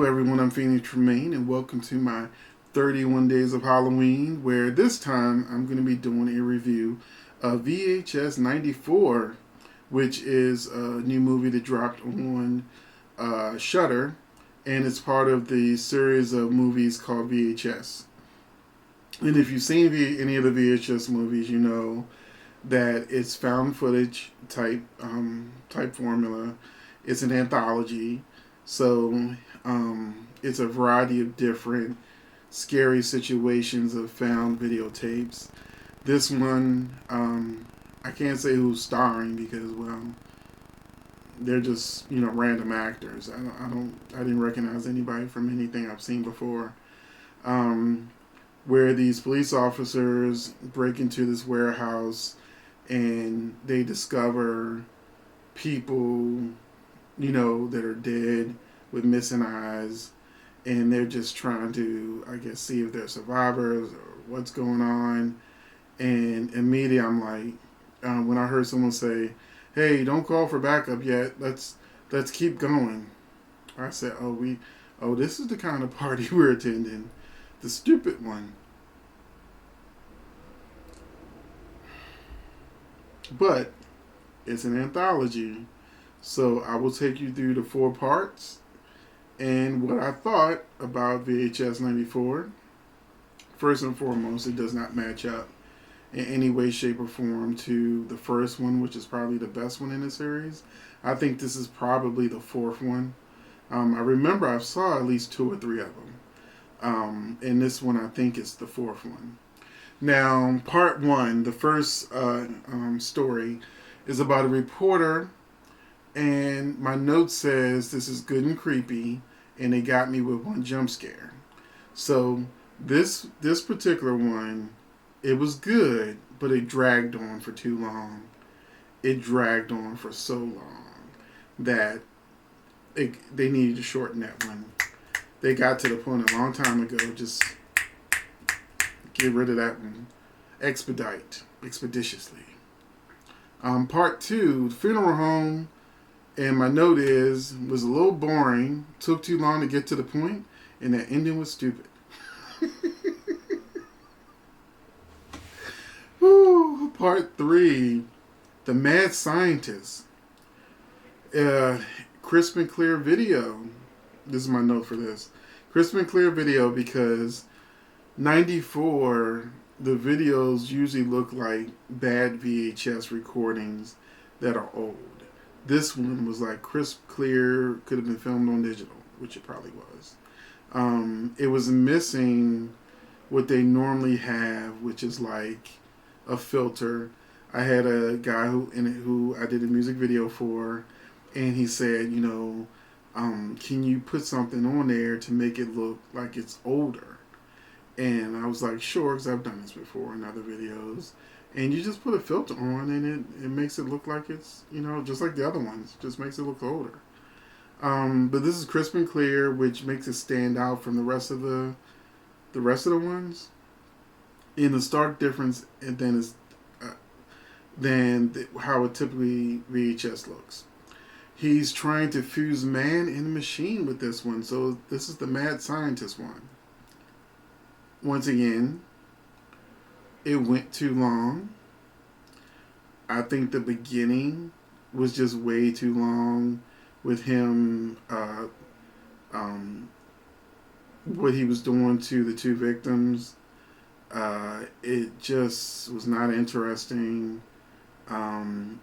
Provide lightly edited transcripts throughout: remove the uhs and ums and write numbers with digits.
everyone, I'm Phoenix Tremaine, and welcome to my 31 Days of Halloween, where this time I'm going to be doing a review of VHS 94, which is a new movie that dropped on Shudder, and it's part of the series of movies called VHS. And if you've seen any of the VHS movies, you know that it's found footage type formula. It's an anthology, so it's a variety of different scary situations of found videotapes. This one, I can't say who's starring because, well, they're just random actors. I didn't recognize anybody from anything I've seen before. Where these police officers break into this warehouse and they discover people, that are dead with missing eyes, and they're just trying to, I guess, see if they're survivors or what's going on. And immediately I'm like, when I heard someone say, "Hey, don't call for backup yet. Let's keep going," I said, this is the kind of party we're attending, the stupid one. But it's an anthology, so I will take you through the 4 parts and what I thought about VHS 94. First and foremost, it does not match up in any way, shape, or form to the first one, which is probably the best one in the series. I think this is probably the 4th one. I remember I saw at least 2 or 3 of them. And this one, I think, is the 4th one. Now, part 1, the first story, is about a reporter, and my note says this is good and creepy, and they got me with one jump scare. So this particular one, it was good, but it dragged on for too long. It dragged on for so long that they needed to shorten that one. They got to the point a long time ago, just get rid of that one. Expeditiously. Part 2, funeral home, and my note was a little boring, took too long to get to the point, and that ending was stupid. Woo, part 3, the mad scientist. Crisp and clear video. This is my note for this. Crisp and clear video because 94, the videos usually look like bad VHS recordings that are old. This one was like crisp, clear, could have been filmed on digital, which it probably was. It was missing what they normally have, which is like a filter. I had a guy who I did a music video for, and he said, can you put something on there to make it look like it's older? And I was like, sure, because I've done this before in other videos. And you just put a filter on, and it makes it look like it's, just like the other ones. Just makes it look older. But this is crisp and clear, which makes it stand out from the rest of the ones. And the stark difference, and then is how it typically VHS looks. He's trying to fuse man and machine with this one. So this is the mad scientist one. Once again, it went too long. I think the beginning was just way too long with him, what he was doing to the 2 victims. It just was not interesting.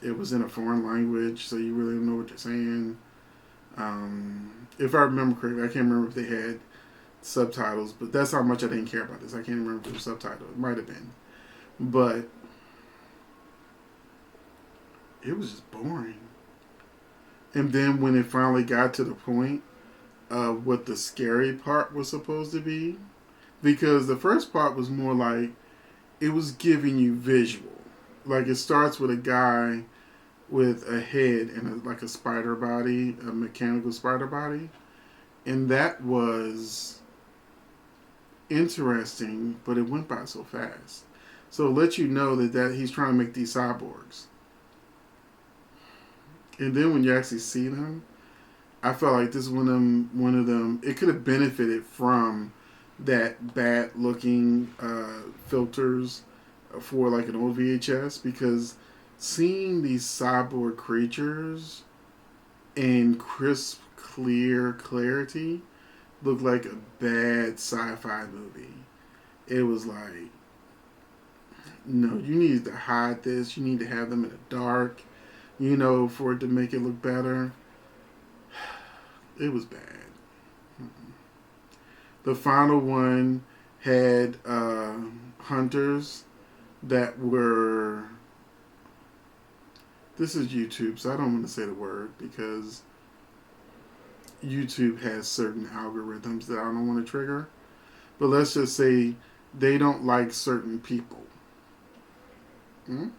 It was in a foreign language, so you really don't know what they're saying. If I remember correctly, I can't remember if they had subtitles, but that's how much I didn't care about this. I can't remember if it was subtitled. It might have been. But it was just boring. And then when it finally got to the point of what the scary part was supposed to be, because the first part was more like it was giving you visual. Like it starts with a guy with a head and like a spider body, a mechanical spider body. And that was interesting, but it went by so fast. So it lets you know that he's trying to make these cyborgs. And then when you actually see them, I felt like this is one of them. It could have benefited from that bad looking filters for like an old VHS, because seeing these cyborg creatures in crisp, clear clarity looked like a bad sci-fi movie. It was like, no, you need to hide this. You need to have them in the dark, for it to make it look better. It was bad. The final one had hunters that were. This is YouTube, so I don't want to say the word because YouTube has certain algorithms that I don't want to trigger. But let's just say they don't like certain people. Hmm?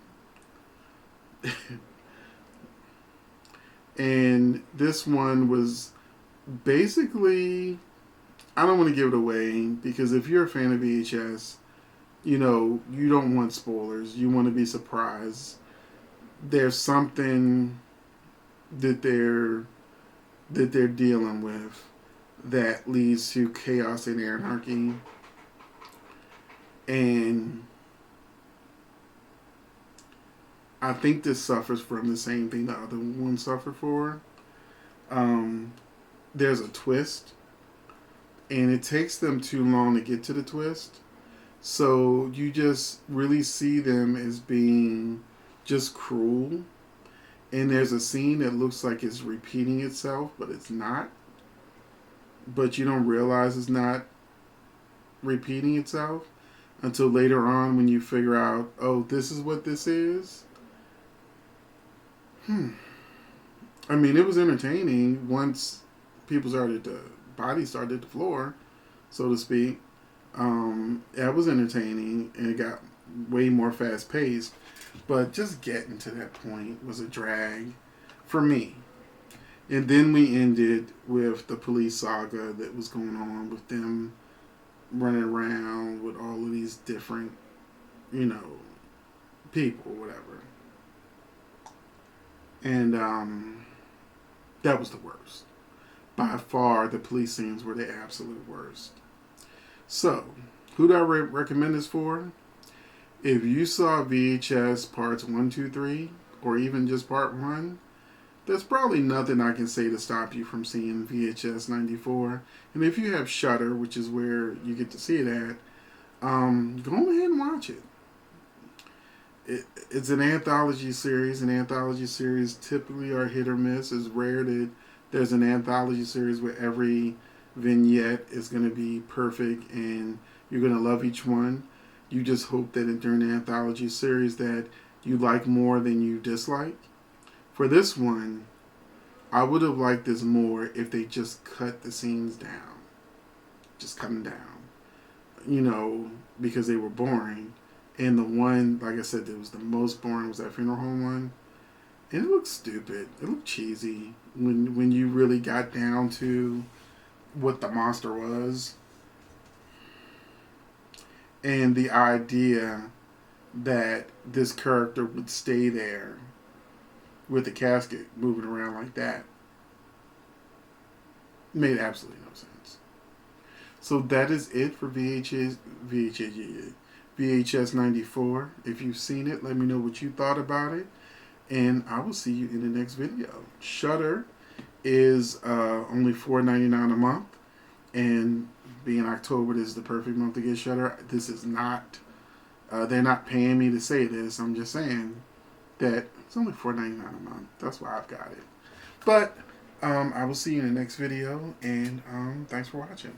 And this one was basically, I don't want to give it away because if you're a fan of VHS, you don't want spoilers. You want to be surprised. There's something that they're dealing with that leads to chaos and anarchy. And I think this suffers from the same thing the other one suffered for. There's a twist, and it takes them too long to get to the twist. So you just really see them as being just cruel. And there's a scene that looks like it's repeating itself, but it's not. But you don't realize it's not repeating itself until later on when you figure out, oh, this is what this is. I mean, it was entertaining once bodies started at the floor, so to speak. It was entertaining, and it got way more fast paced. But just getting to that point was a drag for me. And then we ended with the police saga that was going on with them running around with all of these different, people, whatever. And that was the worst. By far, the police scenes were the absolute worst. So, who do I recommend this for? If you saw VHS parts 1, 2, 3, or even just part 1, there's probably nothing I can say to stop you from seeing VHS 94. And if you have Shudder, which is where you get to see it at, go ahead and watch it. It's an anthology series, and anthology series typically are hit or miss. It's rare that there's an anthology series where every vignette is going to be perfect and you're going to love each one. You just hope that during the anthology series that you like more than you dislike. For this one, I would have liked this more if they just cut the scenes down. Just cut them down. Because they were boring. And the one, like I said, that was the most boring was that funeral home one. And it looked stupid. It looked cheesy when you really got down to what the monster was. And the idea that this character would stay there with the casket moving around like that made absolutely no sense. So that is it for VHS 94. If you've seen it, let me know what you thought about it. And I will see you in the next video. Shudder is only $4.99 a month. And being October, this is the perfect month to get Shudder. This is not, they're not paying me to say this. I'm just saying that it's only $4.99 a month. That's why I've got it. But I will see you in the next video. And thanks for watching.